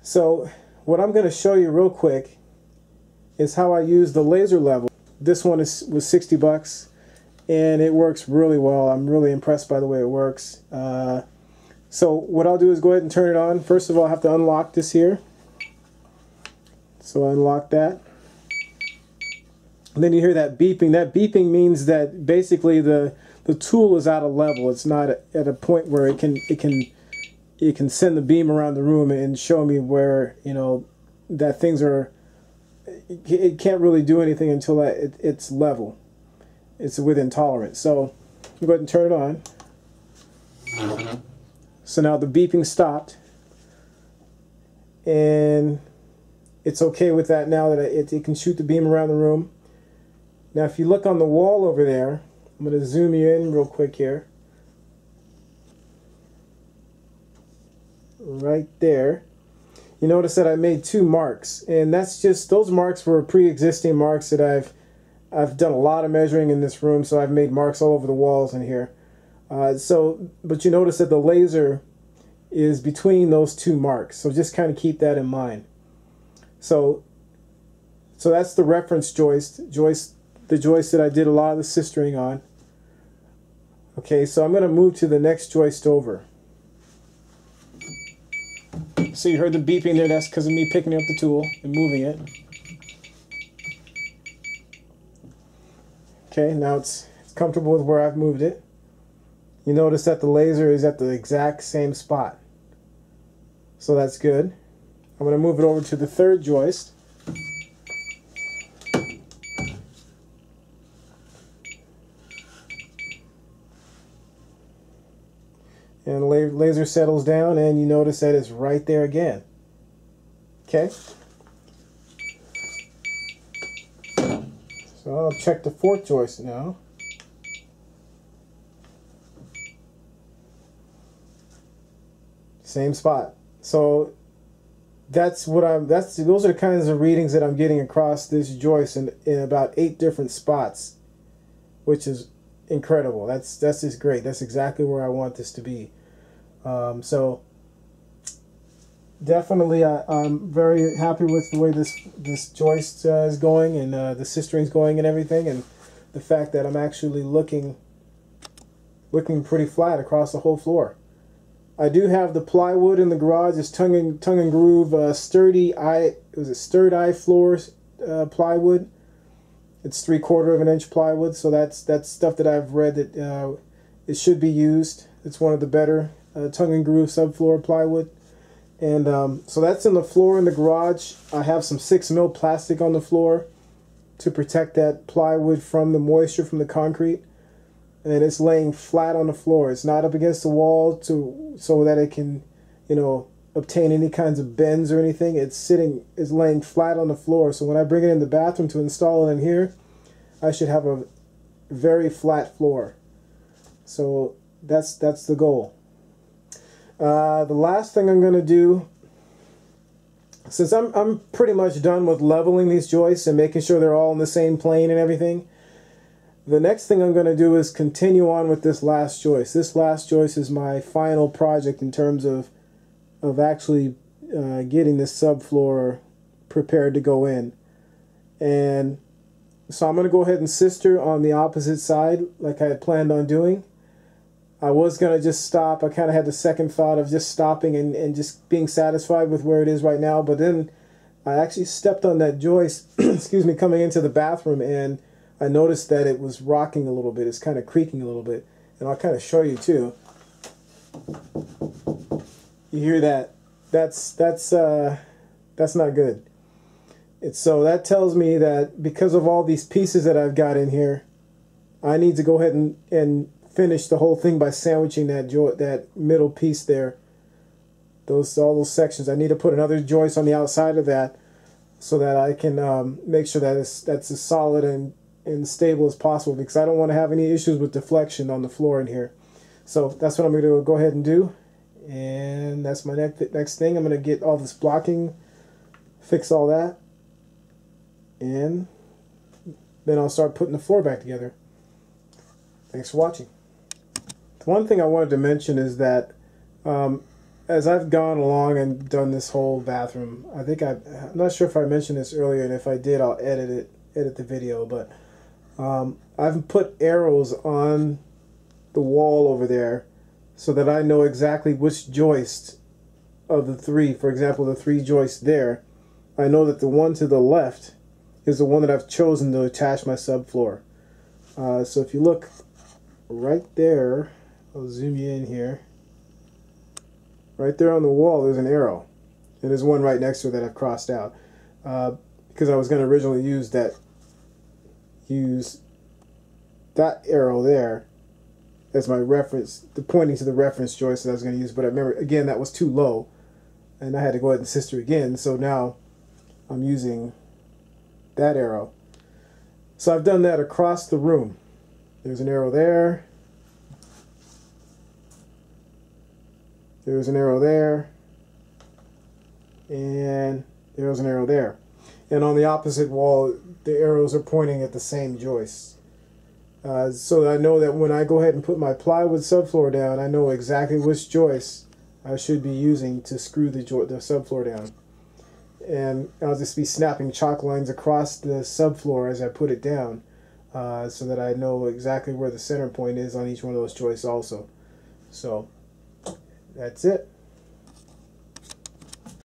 So what I'm going to show you real quick is how I use the laser level. This one was 60 bucks and it works really well. I'm really impressed by the way it works. So what I'll do is go ahead and turn it on. First of all, I have to unlock this here. So I unlock that. And then you hear that beeping. That beeping means that basically the tool is out of level. It's not at a point where it can send the beam around the room and show me where, you know, that things are. It can't really do anything until it's level. It's within tolerance. So I'm go ahead and turn it on. So now the beeping stopped, and it's okay with that now that it can shoot the beam around the room. Now if you look on the wall over there, I'm going to zoom you in real quick here. Right there. You notice that I made 2 marks, and that's just, those marks were pre-existing marks that I've done a lot of measuring in this room, so I've made marks all over the walls in here. But you notice that the laser is between those 2 marks, so just kind of keep that in mind. So that's the reference joist, the joist that I did a lot of the sistering on. Okay, so I'm going to move to the next joist over. So you heard the beeping there, that's because of me picking up the tool and moving it. Okay, now it's comfortable with where I've moved it. You notice that the laser is at the exact same spot. So that's good. I'm going to move it over to the 3rd joist. And laser settles down, and you notice that it's right there again. Okay. So I'll check the 4th joist now. Same spot. So those are the kinds of readings that I'm getting across this joist in about 8 different spots, which is incredible. That's just great. That's exactly where I want this to be. So definitely I'm very happy with the way this joist is going, and the sistering's going and everything, and the fact that I'm actually looking pretty flat across the whole floor. I do have the plywood in the garage. It's tongue and groove sturdy stirred eye floor plywood. It's 3/4 inch plywood, so that's stuff that I've read that it should be used. It's one of the better tongue and groove subfloor plywood. And so that's in the floor in the garage. I have some 6mm plastic on the floor to protect that plywood from the moisture from the concrete. And it's laying flat on the floor. It's not up against the wall so that it can, you know, obtain any kinds of bends or anything. It's laying flat on the floor. So when I bring it in the bathroom to install it in here, I should have a very flat floor. So that's the goal. The last thing I'm going to do, since I'm pretty much done with leveling these joists and making sure they're all in the same plane and everything, the next thing I'm going to do is continue on with this last joist. This last joist is my final project in terms of actually getting this subfloor prepared to go in. And so I'm going to go ahead and sister on the opposite side like I had planned on doing. I was going to just stop. I kind of had the second thought of just stopping and just being satisfied with where it is right now. But then I actually stepped on that joist, excuse me, coming into the bathroom, and I noticed that it was rocking a little bit. It's kind of creaking a little bit. And I'll kind of show you too. You hear that? That's not good. So that tells me that because of all these pieces that I've got in here, I need to go ahead and finish the whole thing by sandwiching that middle piece there. All those sections. I need to put another joist on the outside of that so that I can make sure that that's as solid and stable as possible, because I don't want to have any issues with deflection on the floor in here. So that's what I'm going to go ahead and do, and that's my next thing. I'm going to get all this blocking, fix all that, and then I'll start putting the floor back together. Thanks for watching. One thing I wanted to mention is that as I've gone along and done this whole bathroom, I'm not sure if I mentioned this earlier, and if I did, I'll edit the video, but I've put arrows on the wall over there so that I know exactly which joist of the three, for example, the three joists there, I know that the one to the left is the one that I've chosen to attach my subfloor. So if you look right there, I'll zoom you in here. Right there on the wall, there's an arrow, and there's one right next to it that I've crossed out because I was going to originally use that arrow there as my reference, pointing to the reference joist that I was going to use. But I remember again that was too low, and I had to go ahead and sister again. So now I'm using that arrow. So I've done that across the room. There's an arrow there. There's an arrow there, and there's an arrow there. And on the opposite wall, the arrows are pointing at the same joists. So that I know that when I go ahead and put my plywood subfloor down, I know exactly which joists I should be using to screw the subfloor down. And I'll just be snapping chalk lines across the subfloor as I put it down, so that I know exactly where the center point is on each one of those joists also. So that's it.